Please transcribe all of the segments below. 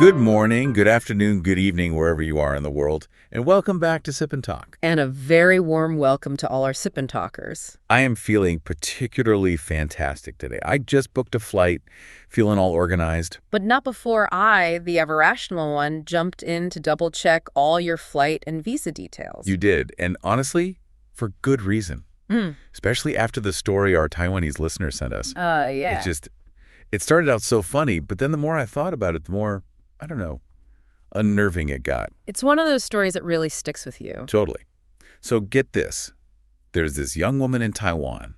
Good morning, good afternoon, good evening, wherever you are in the world, and welcome back to Sip and Talk. And a very warm welcome to all our Sip and Talkers. I am feeling particularly fantastic today. I just booked a flight, feeling all organized. But not before I, the ever-rational one, jumped in to double-check all your flight and visa details. You did, and honestly, for good reason. Especially after the story our Taiwanese listener sent us. Yeah. It started out so funny, but then the more I thought about it, the more, I don't know, unnerving it got. It's one of those stories that really sticks with you. Totally. So get this. There's this young woman in Taiwan.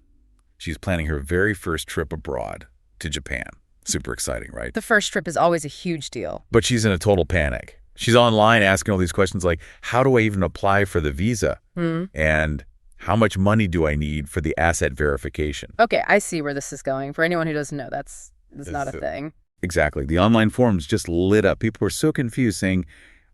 She's planning her very first trip abroad to Japan. Super exciting, right? The first trip is always a huge deal. But she's in a total panic. She's online asking all these questions like, how do I even apply for the visa? And how much money do I need for the asset verification? Okay, I see where this is going. For anyone who doesn't know, that's not a thing. Exactly. The online forums just lit up. People were so confused saying,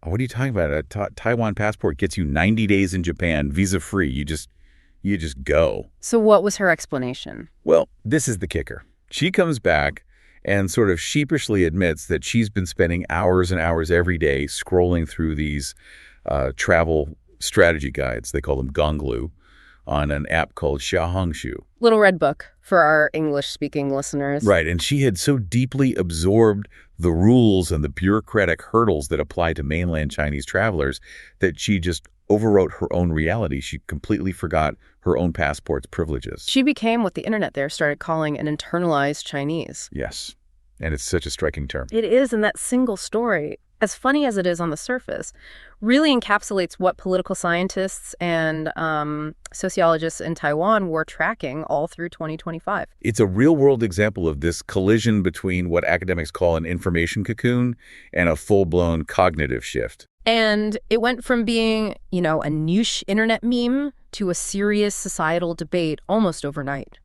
oh, what are you talking about? A Taiwan passport gets you 90 days in Japan, visa-free. You just go. So what was her explanation? Well, this is the kicker. She comes back and sort of sheepishly admits that she's been spending hours and hours every day scrolling through these travel strategy guides. They call them gonglu, on an app called Xiaohongshu. Little Red Book for our English-speaking listeners. Right, and she had so deeply absorbed the rules and the bureaucratic hurdles that apply to mainland Chinese travelers that she just overwrote her own reality. She completely forgot her own passport's privileges. She became what the internet there started calling an internalized Chinese. Yes, and it's such a striking term. It is, and that single story, as funny as it is on the surface, really encapsulates what political scientists and sociologists in Taiwan were tracking all through 2025. It's a real-world example of this collision between what academics call an information cocoon and a full-blown cognitive shift. And it went from being, a niche internet meme to a serious societal debate almost overnight,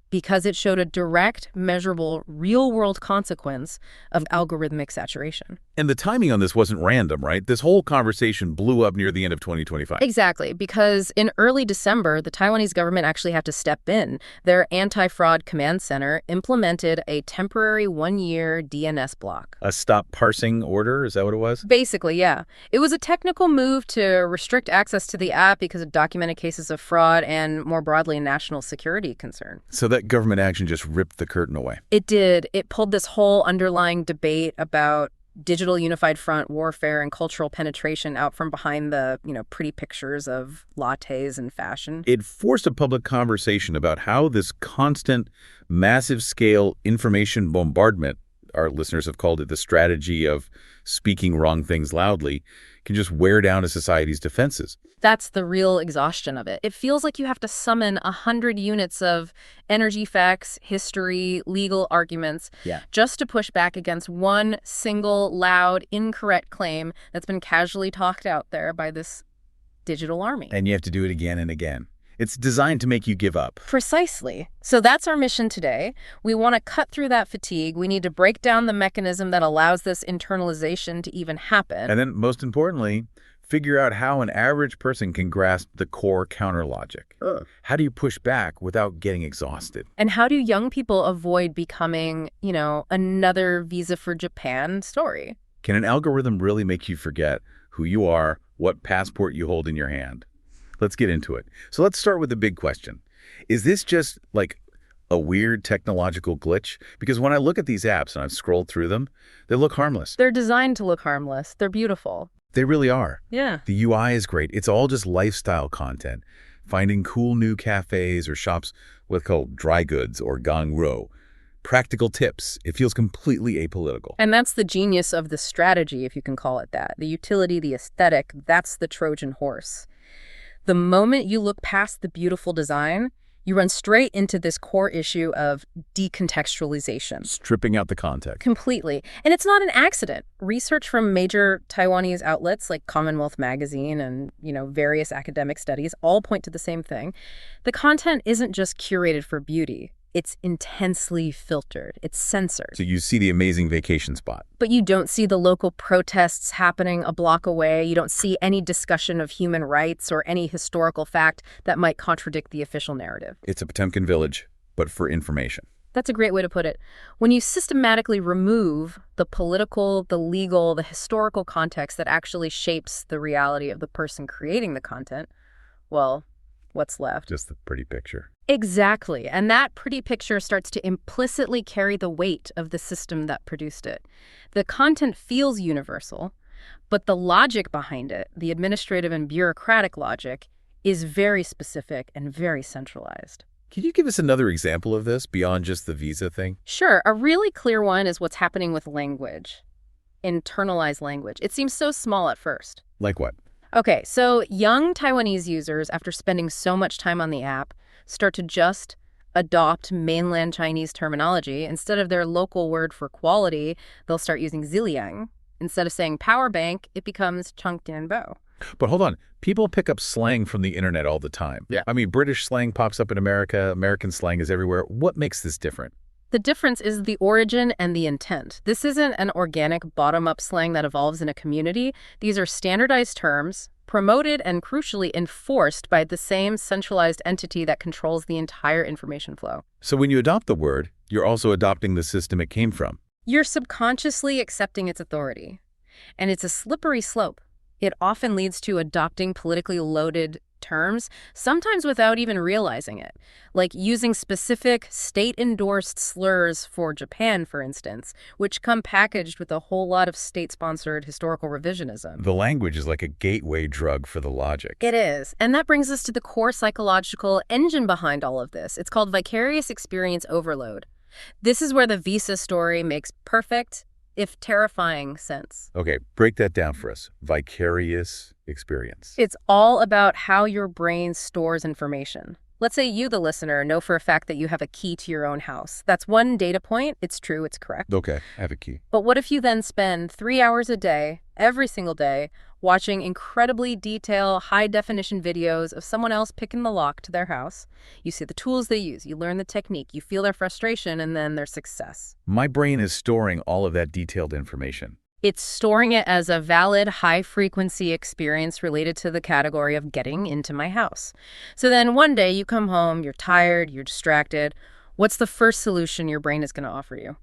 because it showed a direct, measurable, real-world consequence of algorithmic saturation. And the timing on this wasn't random, right? This whole conversation blew up near the end of 2025. Exactly, because in early December, the Taiwanese government actually had to step in. Their anti-fraud command center implemented a temporary one-year DNS block. A stop parsing order, is that what it was? Basically, yeah. It was a technical move to restrict access to the app because of documented cases of fraud and, more broadly, national security concern. So that government action just ripped the curtain away. It did. It pulled this whole underlying debate about digital unified front warfare and cultural penetration out from behind the, pretty pictures of lattes and fashion. It forced a public conversation about how this constant, massive-scale information bombardment, our listeners have called it the strategy of speaking wrong things loudly, can just wear down a society's defenses. That's the real exhaustion of it. It feels like you have to summon 100 units of energy facts, history, legal arguments, just to push back against one single, loud, incorrect claim that's been casually talked out there by this digital army. And you have to do it again and again. It's designed to make you give up. Precisely. So that's our mission today. We want to cut through that fatigue. We need to break down the mechanism that allows this internalization to even happen. And then, most importantly, figure out how an average person can grasp the core counter logic. How do you push back without getting exhausted? And how do young people avoid becoming, another visa for Japan story? Can an algorithm really make you forget who you are, what passport you hold in your hand? Let's get into it. So let's start with the big question. Is this just like a weird technological glitch? Because when I look at these apps and I've scrolled through them, they look harmless. They're designed to look harmless. They're beautiful. They really are. Yeah. The UI is great. It's all just lifestyle content. Finding cool new cafes or shops with called dry goods or gangro. Practical tips. It feels completely apolitical. And that's the genius of the strategy, if you can call it that. The utility, the aesthetic, that's the Trojan horse. The moment you look past the beautiful design, you run straight into this core issue of decontextualization. Stripping out the context. Completely. And it's not an accident. Research from major Taiwanese outlets like Commonwealth Magazine and, various academic studies all point to the same thing. The content isn't just curated for beauty. It's intensely filtered. It's censored. So you see the amazing vacation spot. But you don't see the local protests happening a block away. You don't see any discussion of human rights or any historical fact that might contradict the official narrative. It's a Potemkin village, but for information. That's a great way to put it. When you systematically remove the political, the legal, the historical context that actually shapes the reality of the person creating the content, well, what's left? Just the pretty picture. Exactly. And that pretty picture starts to implicitly carry the weight of the system that produced it. The content feels universal, but the logic behind it, the administrative and bureaucratic logic, is very specific and very centralized. Can you give us another example of this beyond just the visa thing? Sure. A really clear one is what's happening with language. Internalized language. It seems so small at first. Like what? Okay, so young Taiwanese users, after spending so much time on the app, start to just adopt mainland Chinese terminology. Instead of their local word for quality, they'll start using ziliang. Instead of saying power bank, it becomes changdianbo. But hold on. People pick up slang from the internet all the time. Yeah. I mean, British slang pops up in America. American slang is everywhere. What makes this different? The difference is the origin and the intent. This isn't an organic bottom-up slang that evolves in a community. These are standardized terms, promoted and crucially enforced by the same centralized entity that controls the entire information flow. So when you adopt the word, you're also adopting the system it came from. You're subconsciously accepting its authority. And it's a slippery slope. It often leads to adopting politically loaded terms, sometimes without even realizing it, like using specific state-endorsed slurs for Japan, for instance, which come packaged with a whole lot of state-sponsored historical revisionism. The language is like a gateway drug for the logic. It is. And that brings us to the core psychological engine behind all of this. It's called vicarious experience overload. This is where the visa story makes perfect, if terrifying, sense. Okay, break that down for us. Vicarious experience. It's all about how your brain stores information. Let's say you, the listener, know for a fact that you have a key to your own house. That's one data point. It's true. It's correct. Okay, I have a key. But what if you then spend 3 hours a day, every single day, watching incredibly detailed, high-definition videos of someone else picking the lock to their house? You see the tools they use, you learn the technique, you feel their frustration, and then their success. My brain is storing all of that detailed information. It's storing it as a valid, high-frequency experience related to the category of getting into my house. So then one day you come home, you're tired, you're distracted. What's the first solution your brain is going to offer you?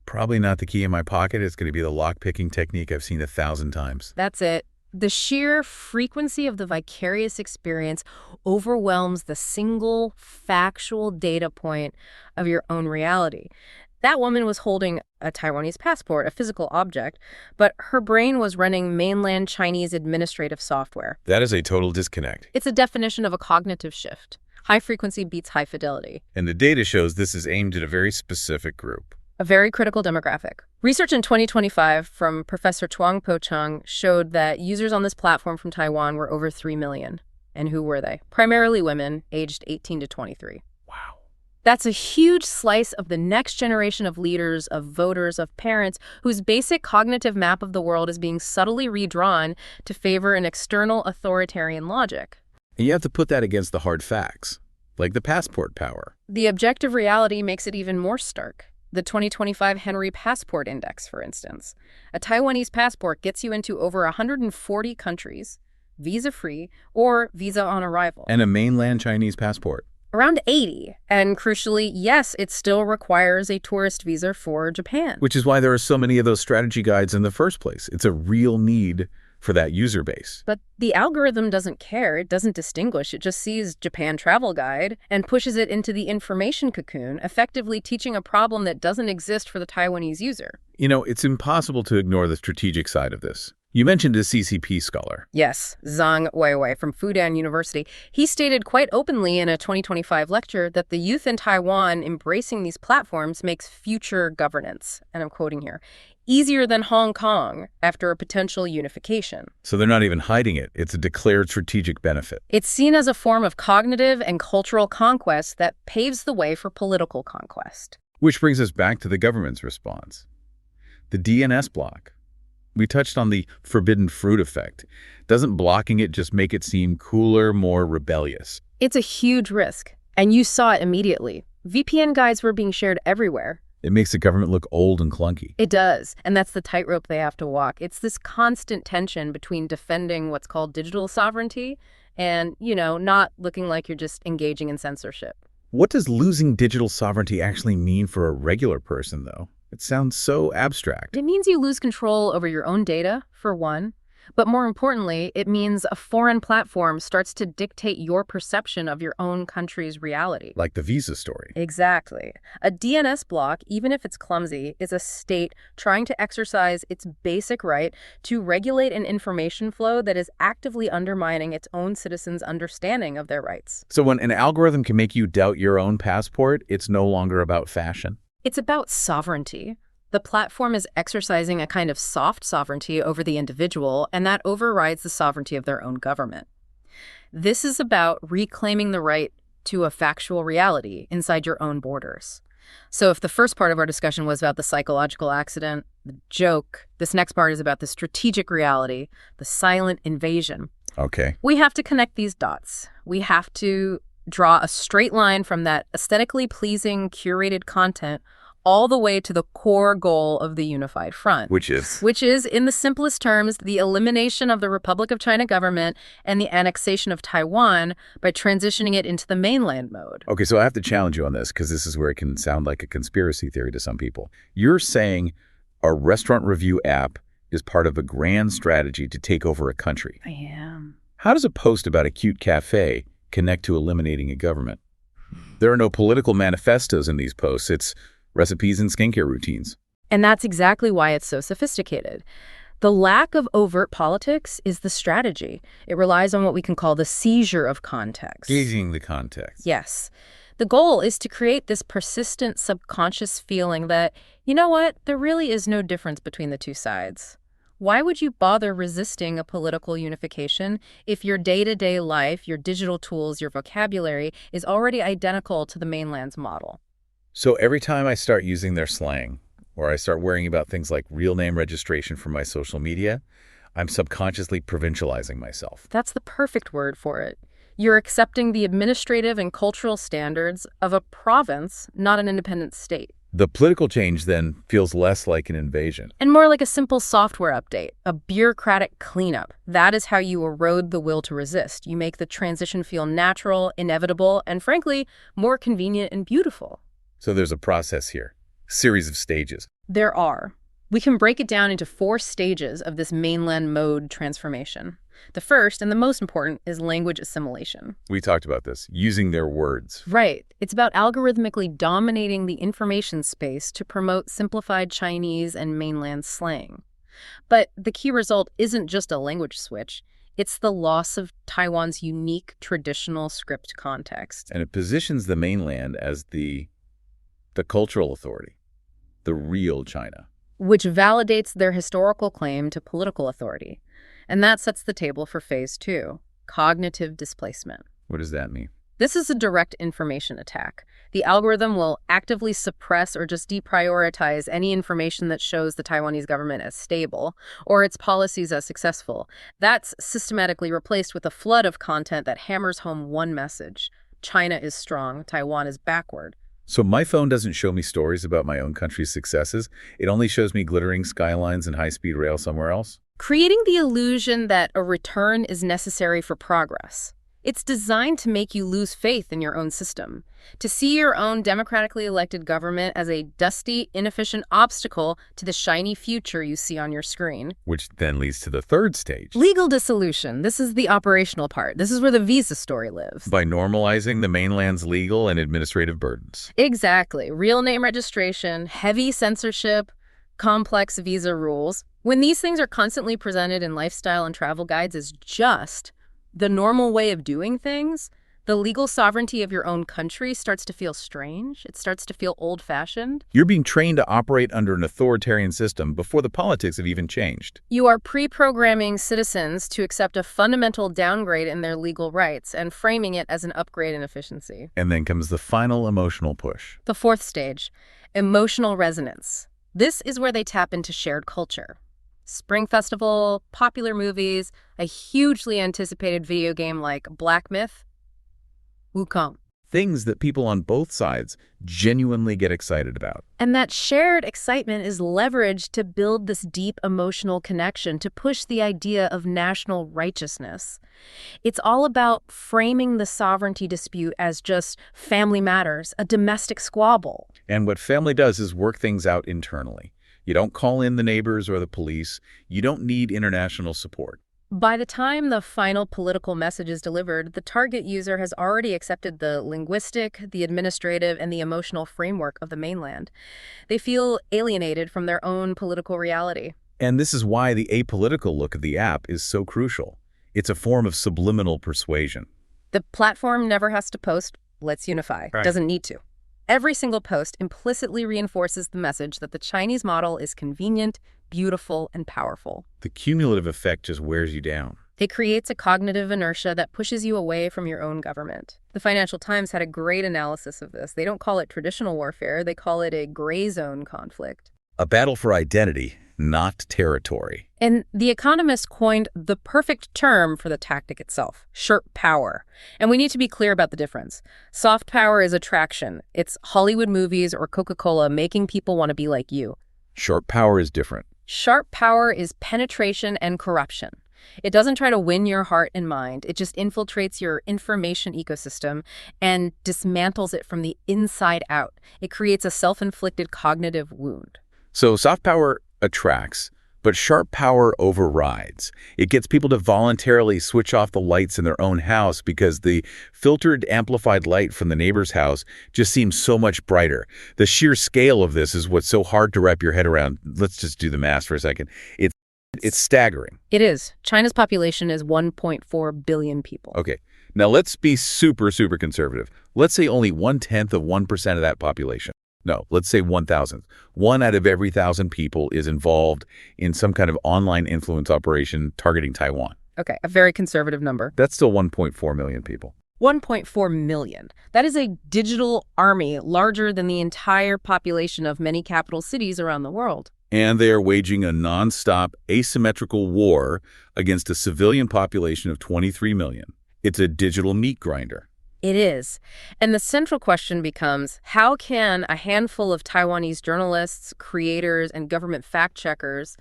Probably not the key in my pocket. It's going to be the lock-picking technique I've seen 1,000 times. That's it. The sheer frequency of the vicarious experience overwhelms the single factual data point of your own reality. That woman was holding a Taiwanese passport, a physical object, but her brain was running mainland Chinese administrative software. That is a total disconnect. It's a definition of a cognitive shift. High frequency beats high fidelity. And the data shows this is aimed at a very specific group. A very critical demographic. Research in 2025 from Professor Chuang Po Chung showed that users on this platform from Taiwan were over 3 million. And who were they? Primarily women, aged 18 to 23. Wow. That's a huge slice of the next generation of leaders, of voters, of parents, whose basic cognitive map of the world is being subtly redrawn to favor an external authoritarian logic. And you have to put that against the hard facts, like the passport power. The objective reality makes it even more stark. The 2025 Henry Passport Index, for instance. A Taiwanese passport gets you into over 140 countries, visa-free or visa on arrival. And a mainland Chinese passport. Around 80. And crucially, yes, it still requires a tourist visa for Japan. Which is why there are so many of those strategy guides in the first place. It's a real need for that user base. But the algorithm doesn't care. It doesn't distinguish. It just sees Japan travel guide and pushes it into the information cocoon, effectively teaching a problem that doesn't exist for the Taiwanese user. You know, it's impossible to ignore the strategic side of this. You mentioned a CCP scholar. Yes, Zhang Weiwei from Fudan University. He stated quite openly in a 2025 lecture that the youth in Taiwan embracing these platforms makes future governance, and I'm quoting here, easier than Hong Kong after a potential unification. So they're not even hiding it. It's a declared strategic benefit. It's seen as a form of cognitive and cultural conquest that paves the way for political conquest. Which brings us back to the government's response. The DNS block. We touched on the forbidden fruit effect. Doesn't blocking it just make it seem cooler, more rebellious? It's a huge risk, and you saw it immediately. VPN guides were being shared everywhere. It makes the government look old and clunky. It does, and that's the tightrope they have to walk. It's this constant tension between defending what's called digital sovereignty and, not looking like you're just engaging in censorship. What does losing digital sovereignty actually mean for a regular person, though? It sounds so abstract. It means you lose control over your own data, for one. But more importantly, it means a foreign platform starts to dictate your perception of your own country's reality. Like the visa story. Exactly. A DNS block, even if it's clumsy, is a state trying to exercise its basic right to regulate an information flow that is actively undermining its own citizens' understanding of their rights. So when an algorithm can make you doubt your own passport, it's no longer about fashion. It's about sovereignty. The platform is exercising a kind of soft sovereignty over the individual, and that overrides the sovereignty of their own government. This is about reclaiming the right to a factual reality inside your own borders. So if the first part of our discussion was about the psychological accident, the joke, this next part is about the strategic reality, the silent invasion. Okay. We have to connect these dots. We have to draw a straight line from that aesthetically pleasing, curated content all the way to the core goal of the unified front. Which is? Which is, in the simplest terms, the elimination of the Republic of China government and the annexation of Taiwan by transitioning it into the mainland mode. Okay, so I have to challenge you on this because this is where it can sound like a conspiracy theory to some people. You're saying a restaurant review app is part of a grand strategy to take over a country. I am. How does a post about a cute cafe connect to eliminating a government? There are no political manifestos in these posts. It's recipes and skincare routines. And that's exactly why it's so sophisticated. The lack of overt politics is the strategy. It relies on what we can call the seizure of context. Seizing the context. Yes. The goal is to create this persistent subconscious feeling that, you know what, there really is no difference between the two sides. Why would you bother resisting a political unification if your day-to-day life, your digital tools, your vocabulary is already identical to the mainland's model? So every time I start using their slang, or I start worrying about things like real name registration for my social media, I'm subconsciously provincializing myself. That's the perfect word for it. You're accepting the administrative and cultural standards of a province, not an independent state. The political change then feels less like an invasion. And more like a simple software update, a bureaucratic cleanup. That is how you erode the will to resist. You make the transition feel natural, inevitable, and frankly, more convenient and beautiful. So there's a process here, series of stages. There are. We can break it down into 4 stages of this mainland mode transformation. The first, and the most important, is language assimilation. We talked about this, using their words. Right. It's about algorithmically dominating the information space to promote simplified Chinese and mainland slang. But the key result isn't just a language switch. It's the loss of Taiwan's unique traditional script context. And it positions the mainland as the cultural authority, the real China. Which validates their historical claim to political authority. And that sets the table for phase 2, cognitive displacement. What does that mean? This is a direct information attack. The algorithm will actively suppress or just deprioritize any information that shows the Taiwanese government as stable or its policies as successful. That's systematically replaced with a flood of content that hammers home one message: China is strong, Taiwan is backward. So my phone doesn't show me stories about my own country's successes. It only shows me glittering skylines and high-speed rail somewhere else. Creating the illusion that a return is necessary for progress. It's designed to make you lose faith in your own system, to see your own democratically elected government as a dusty, inefficient obstacle to the shiny future you see on your screen. Which then leads to the third stage. Legal dissolution. This is the operational part. This is where the visa story lives. By normalizing the mainland's legal and administrative burdens. Exactly. Real name registration, heavy censorship, complex visa rules. When these things are constantly presented in lifestyle and travel guides as just the normal way of doing things, the legal sovereignty of your own country starts to feel strange. It starts to feel old-fashioned. You're being trained to operate under an authoritarian system before the politics have even changed. You are pre-programming citizens to accept a fundamental downgrade in their legal rights and framing it as an upgrade in efficiency. And then comes the final emotional push. The 4th stage, emotional resonance. This is where they tap into shared culture. Spring Festival, popular movies, a hugely anticipated video game like Black Myth, Wukong. things that people on both sides genuinely get excited about. And that shared excitement is leveraged to build this deep emotional connection, to push the idea of national righteousness. It's all about framing the sovereignty dispute as just family matters, a domestic squabble. And what family does is work things out internally. You don't call in the neighbors or the police. You don't need international support. By the time the final political message is delivered, the target user has already accepted the linguistic, the administrative, and the emotional framework of the mainland. They feel alienated from their own political reality. And this is why the apolitical look of the app is so crucial. It's a form of subliminal persuasion. The platform never has to post, "Let's unify." Right. Doesn't need to. Every single post implicitly reinforces the message that the Chinese model is convenient, beautiful, and powerful. The cumulative effect just wears you down. It creates a cognitive inertia that pushes you away from your own government. The Financial Times had a great analysis of this. They don't call it traditional warfare. They call it a gray zone conflict. A battle for identity, not territory. And The Economist coined the perfect term for the tactic itself, sharp power. And we need to be clear about the difference. Soft power is attraction. It's Hollywood movies or Coca-Cola making people want to be like you. Sharp power is different. Sharp power is penetration and corruption. It doesn't try to win your heart and mind. It just infiltrates your information ecosystem and dismantles it from the inside out. It creates a self-inflicted cognitive wound. So soft power attracts, but sharp power overrides. It gets people to voluntarily switch off the lights in their own house because the filtered, amplified light from the neighbor's house just seems so much brighter. The sheer scale of this is what's so hard to wrap your head around. Let's just do the math for a second. It's staggering. It is. China's population is 1.4 billion people. Okay, now let's be super, super conservative. Let's say only 1/10 of 1% of that population. No, let's say 1,000. 1 out of every 1,000 people is involved in some kind of online influence operation targeting Taiwan. Okay, a very conservative number. That's still 1.4 million people. 1.4 million. That is a digital army larger than the entire population of many capital cities around the world. And they are waging a nonstop, asymmetrical war against a civilian population of 23 million. It's a digital meat grinder. It is. And the central question becomes, how can a handful of Taiwanese journalists, creators, and government fact-checkers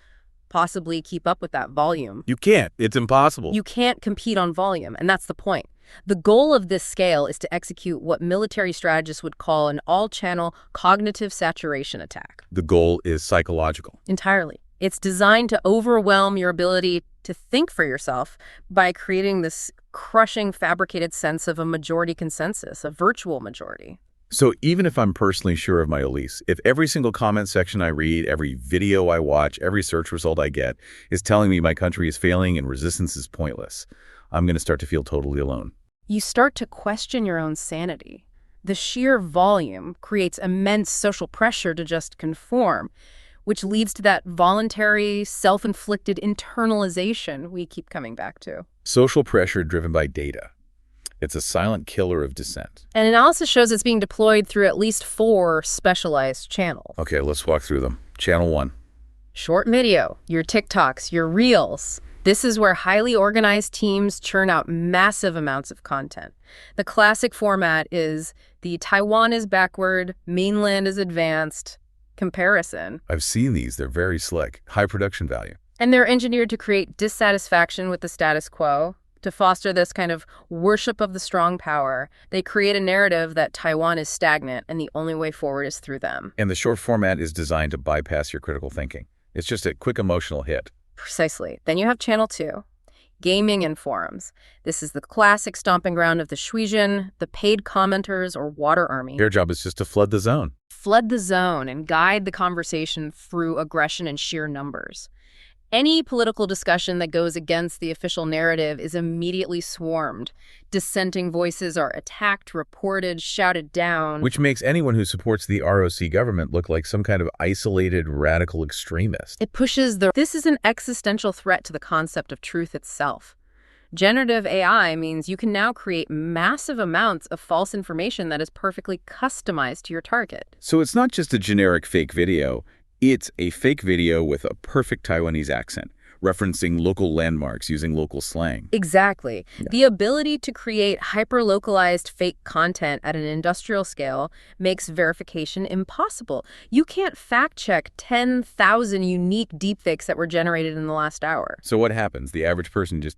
possibly keep up with that volume? You can't. It's impossible. You can't compete on volume, and that's the point. The goal of this scale is to execute what military strategists would call an all-channel cognitive saturation attack. The goal is psychological. Entirely. It's designed to overwhelm your ability to think for yourself by creating this crushing, fabricated sense of a majority consensus, a virtual majority. So even if I'm personally sure of my Elise, if every single comment section I read, every video I watch, every search result I get is telling me my country is failing and resistance is pointless, I'm going to start to feel totally alone. You start to question your own sanity. The sheer volume creates immense social pressure to just conform, which leads to that voluntary, self-inflicted internalization we keep coming back to. Social pressure driven by data. It's a silent killer of dissent. And analysis shows it's being deployed through at least 4 specialized channels. Okay, let's walk through them. Channel 1. Short video, your TikToks, your Reels. This is where highly organized teams churn out massive amounts of content. The classic format is the Taiwan is backward, mainland is advanced comparison. I've seen these. They're very slick. High production value. And they're engineered to create dissatisfaction with the status quo, to foster this kind of worship of the strong power. They create a narrative that Taiwan is stagnant and the only way forward is through them. And the short format is designed to bypass your critical thinking. It's just a quick emotional hit. Precisely. Then you have Channel 2, gaming and forums. This is the classic stomping ground of the Shuijin, the paid commenters or water army. Their job is just to flood the zone. Flood the zone and guide the conversation through aggression and sheer numbers. Any political discussion that goes against the official narrative is immediately swarmed. Dissenting voices are attacked, reported, shouted down. Which makes anyone who supports the ROC government look like some kind of isolated radical extremist. It pushes This is an existential threat to the concept of truth itself. Generative AI means you can now create massive amounts of false information that is perfectly customized to your target. So it's not just a generic fake video. It's a fake video with a perfect Taiwanese accent, referencing local landmarks using local slang. Exactly. Yeah. The ability to create hyper-localized fake content at an industrial scale makes verification impossible. You can't fact-check 10,000 unique deepfakes that were generated in the last hour. So what happens? The average person just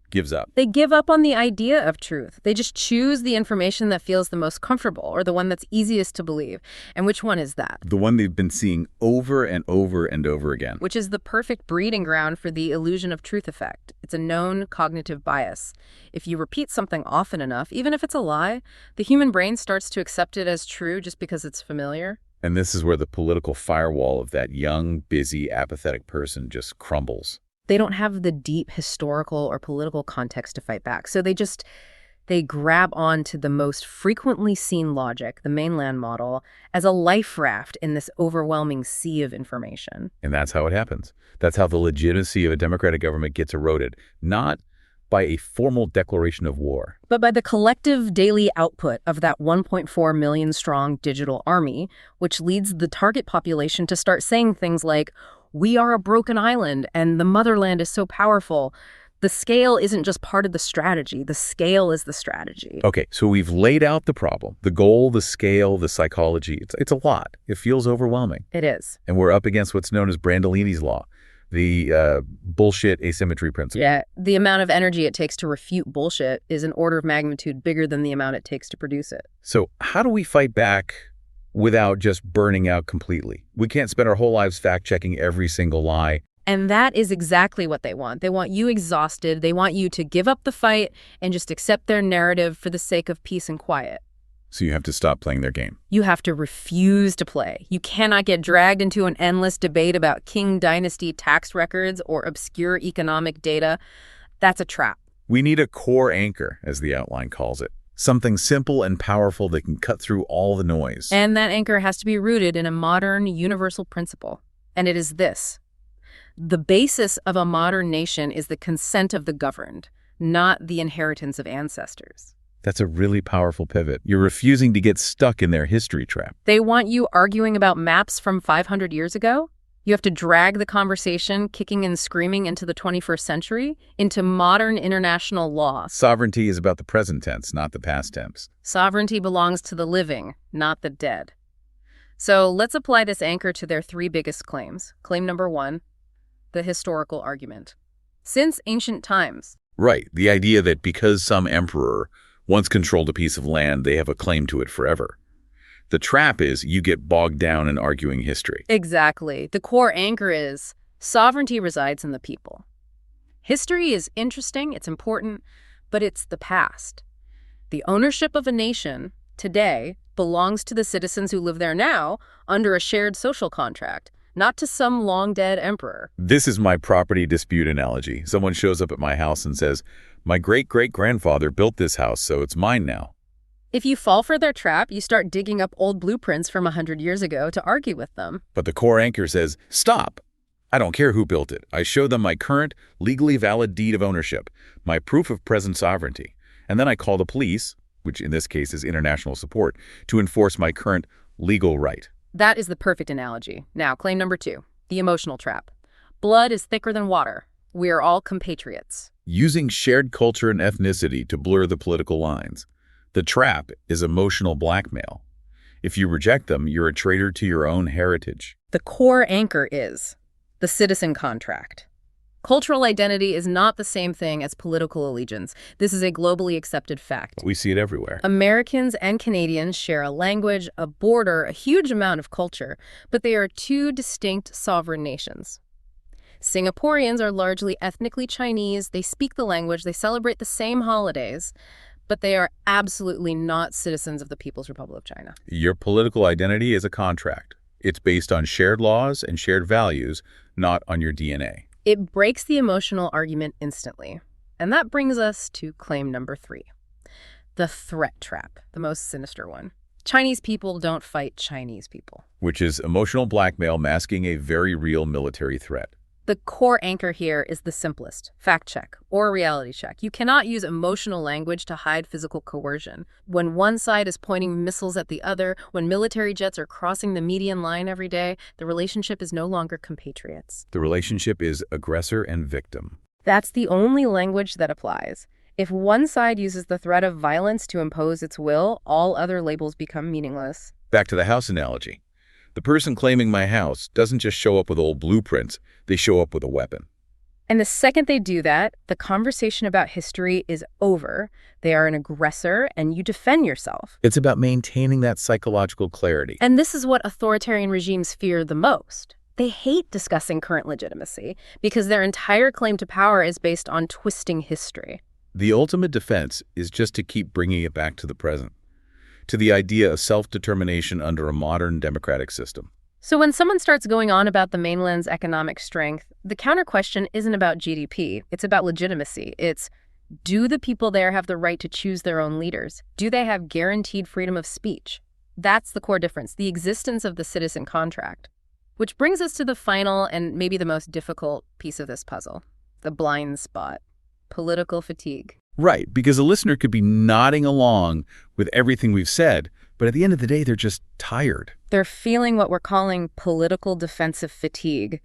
gives up. They give up on the idea of truth. They just choose the information that feels the most comfortable or the one that's easiest to believe. And which one is that? The one they've been seeing over and over and over again. Which is the perfect breeding ground for the illusion of truth effect. It's a known cognitive bias. If you repeat something often enough, even if it's a lie, the human brain starts to accept it as true just because it's familiar. And this is where the political firewall of that young, busy, apathetic person just crumbles. They don't have the deep historical or political context to fight back. So they grab on to the most frequently seen logic, the mainland model, as a life raft in this overwhelming sea of information. And that's how it happens. That's how the legitimacy of a democratic government gets eroded, not by a formal declaration of war, but by the collective daily output of that 1.4 million strong digital army, which leads the target population to start saying things like, "We are a broken island and the motherland is so powerful." The scale isn't just part of the strategy. The scale is the strategy. Okay, so we've laid out the problem, the goal, the scale, the psychology. It's a lot. It feels overwhelming. It is. And we're up against what's known as Brandolini's law, the bullshit asymmetry principle. Yeah, the amount of energy it takes to refute bullshit is an order of magnitude bigger than the amount it takes to produce it. So how do we fight back without just burning out completely? We can't spend our whole lives fact-checking every single lie. And that is exactly what they want. They want you exhausted. They want you to give up the fight and just accept their narrative for the sake of peace and quiet. So you have to stop playing their game. You have to refuse to play. You cannot get dragged into an endless debate about Qing Dynasty tax records or obscure economic data. That's a trap. We need a core anchor, as the outline calls it. Something simple and powerful that can cut through all the noise. And that anchor has to be rooted in a modern, universal principle. And it is this. The basis of a modern nation is the consent of the governed, not the inheritance of ancestors. That's a really powerful pivot. You're refusing to get stuck in their history trap. They want you arguing about maps from 500 years ago. You have to drag the conversation, kicking and screaming into the 21st century, into modern international law. Sovereignty is about the present tense, not the past tense. Sovereignty belongs to the living, not the dead. So let's apply this anchor to their three biggest claims. Claim number one, the historical argument. Since ancient times. Right. The idea that because some emperor once controlled a piece of land, they have a claim to it forever. The trap is you get bogged down in arguing history. Exactly. The core anchor is sovereignty resides in the people. History is interesting, it's important, but it's the past. The ownership of a nation today belongs to the citizens who live there now under a shared social contract, not to some long-dead emperor. This is my property dispute analogy. Someone shows up at my house and says, "My great-great-grandfather built this house, so it's mine now." If you fall for their trap, you start digging up old blueprints from 100 years ago to argue with them. But the core anchor says, "Stop. I don't care who built it. I show them my current, legally valid deed of ownership, my proof of present sovereignty. And then I call the police, which in this case is international support, to enforce my current legal right." That is the perfect analogy. Now, claim number two, the emotional trap. Blood is thicker than water. We are all compatriots. Using shared culture and ethnicity to blur the political lines. The trap is emotional blackmail. If you reject them, you're a traitor to your own heritage. The core anchor is the citizen contract. Cultural identity is not the same thing as political allegiance. This is a globally accepted fact. We see it everywhere. Americans and Canadians share a language, a border, a huge amount of culture, but they are two distinct sovereign nations. Singaporeans are largely ethnically Chinese. They speak the language, they celebrate the same holidays, but they are absolutely not citizens of the People's Republic of China. Your political identity is a contract. It's based on shared laws and shared values, not on your DNA. It breaks the emotional argument instantly. And that brings us to claim number three, the threat trap, the most sinister one. Chinese people don't fight Chinese people. Which is emotional blackmail masking a very real military threat. The core anchor here is the simplest: fact check or reality check. You cannot use emotional language to hide physical coercion. When one side is pointing missiles at the other, when military jets are crossing the median line every day, the relationship is no longer compatriots. The relationship is aggressor and victim. That's the only language that applies. If one side uses the threat of violence to impose its will, all other labels become meaningless. Back to the house analogy. The person claiming my house doesn't just show up with old blueprints, they show up with a weapon. And the second they do that, the conversation about history is over. They are an aggressor, and you defend yourself. It's about maintaining that psychological clarity. And this is what authoritarian regimes fear the most. They hate discussing current legitimacy because their entire claim to power is based on twisting history. The ultimate defense is just to keep bringing it back to the present, to the idea of self-determination under a modern democratic system. So when someone starts going on about the mainland's economic strength, the counter question isn't about GDP, it's about legitimacy. It's, do the people there have the right to choose their own leaders? Do they have guaranteed freedom of speech? That's the core difference, the existence of the citizen contract. Which brings us to the final and maybe the most difficult piece of this puzzle, the blind spot: political fatigue. Right, because a listener could be nodding along with everything we've said, but at the end of the day, they're just tired. They're feeling what we're calling political defensive fatigue.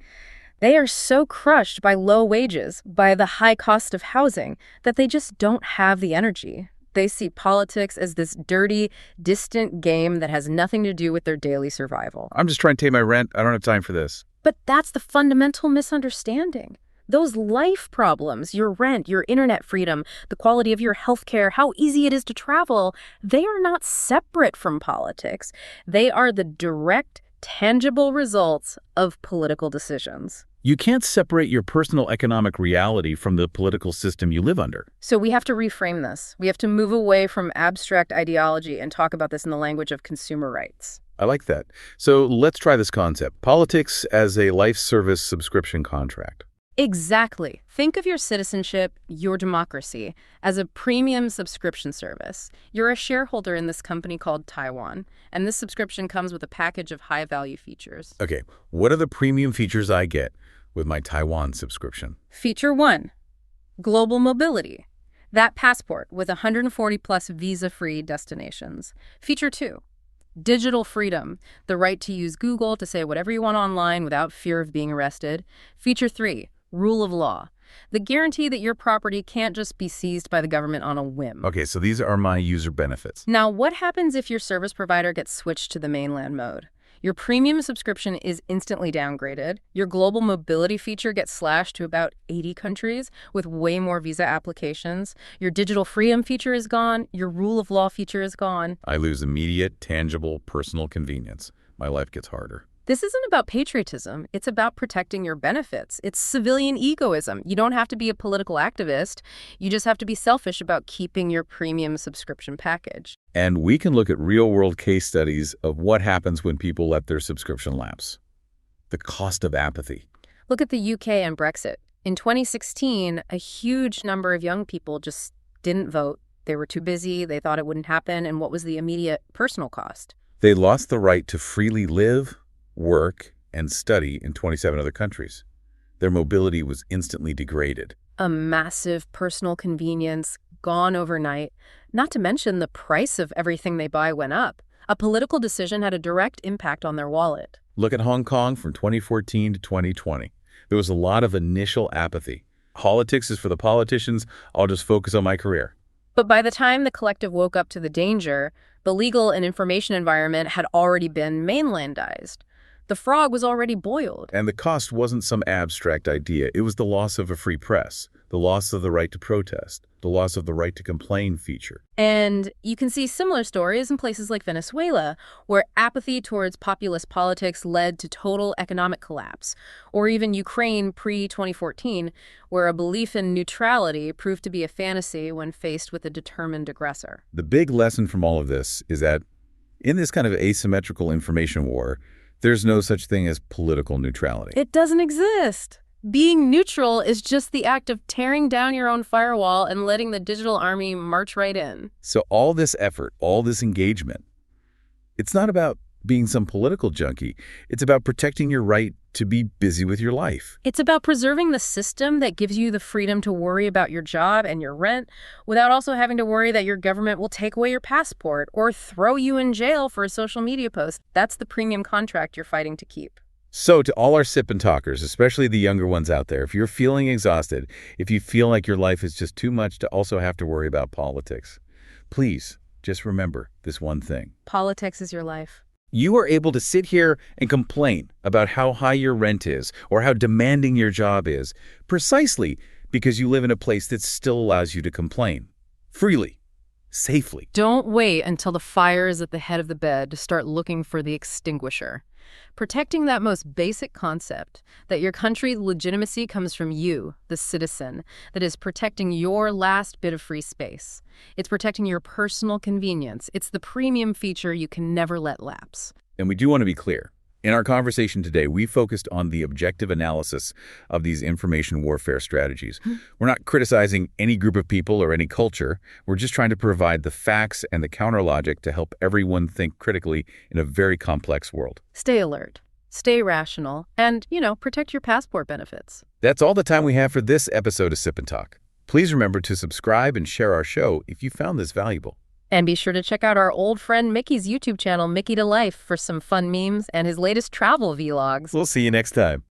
They are so crushed by low wages, by the high cost of housing, that they just don't have the energy. They see politics as this dirty, distant game that has nothing to do with their daily survival. I'm just trying to pay my rent. I don't have time for this. But that's the fundamental misunderstanding. Those life problems, your rent, your internet freedom, the quality of your healthcare, how easy it is to travel, they are not separate from politics. They are the direct, tangible results of political decisions. You can't separate your personal economic reality from the political system you live under. So we have to reframe this. We have to move away from abstract ideology and talk about this in the language of consumer rights. I like that. So let's try this concept: politics as a life service subscription contract. Exactly. Think of your citizenship, your democracy, as a premium subscription service. You're a shareholder in this company called Taiwan, and this subscription comes with a package of high-value features. Okay, what are the premium features I get with my Taiwan subscription? Feature 1, global mobility. That passport with 140-plus visa-free destinations. Feature 2, digital freedom, the right to use Google to say whatever you want online without fear of being arrested. Feature 3, rule of law, the guarantee that your property can't just be seized by the government on a whim. Okay, so these are my user benefits. Now, what happens if your service provider gets switched to the mainland mode? Your premium subscription is instantly downgraded. Your global mobility feature gets slashed to about 80 countries with way more visa applications. Your digital freedom feature is gone. Your rule of law feature is gone. I lose immediate, tangible, personal convenience. My life gets harder. This isn't about patriotism. It's about protecting your benefits. It's civilian egoism. You don't have to be a political activist. You just have to be selfish about keeping your premium subscription package. And we can look at real-world case studies of what happens when people let their subscription lapse. The cost of apathy. Look at the UK and Brexit. In 2016, a huge number of young people just didn't vote. They were too busy. They thought it wouldn't happen. And what was the immediate personal cost? They lost the right to freely live, work, and study in 27 other countries. Their mobility was instantly degraded. A massive personal convenience gone overnight, not to mention the price of everything they buy went up. A political decision had a direct impact on their wallet. Look at Hong Kong from 2014 to 2020. There was a lot of initial apathy. Politics is for the politicians. I'll just focus on my career. But by the time the collective woke up to the danger, the legal and information environment had already been mainlandized. The frog was already boiled. And the cost wasn't some abstract idea. It was the loss of a free press, the loss of the right to protest, the loss of the right to complain feature. And you can see similar stories in places like Venezuela, where apathy towards populist politics led to total economic collapse. Or even Ukraine pre-2014, where a belief in neutrality proved to be a fantasy when faced with a determined aggressor. The big lesson from all of this is that in this kind of asymmetrical information war, there's no such thing as political neutrality. It doesn't exist. Being neutral is just the act of tearing down your own firewall and letting the digital army march right in. So all this effort, all this engagement, it's not about being some political junkie. It's about protecting your right to be busy with your life. It's about preserving the system that gives you the freedom to worry about your job and your rent without also having to worry that your government will take away your passport or throw you in jail for a social media post. That's the premium contract you're fighting to keep. So to all our Sip and Talkers, especially the younger ones out there, if you're feeling exhausted, if you feel like your life is just too much to also have to worry about politics, please just remember this one thing. Politics is your life. You are able to sit here and complain about how high your rent is or how demanding your job is, precisely because you live in a place that still allows you to complain. Freely. Safely. Don't wait until the fire is at the head of the bed to start looking for the extinguisher. Protecting that most basic concept, that your country's legitimacy comes from you, the citizen, that is protecting your last bit of free space. It's protecting your personal convenience. It's the premium feature you can never let lapse. And we do want to be clear. In our conversation today, we focused on the objective analysis of these information warfare strategies. We're not criticizing any group of people or any culture. We're just trying to provide the facts and the counter logic to help everyone think critically in a very complex world. Stay alert, stay rational, and, protect your passport benefits. That's all the time we have for this episode of Sip and Talk. Please remember to subscribe and share our show if you found this valuable. And be sure to check out our old friend Mickey's YouTube channel, Mickey to Life, for some fun memes and his latest travel vlogs. We'll see you next time.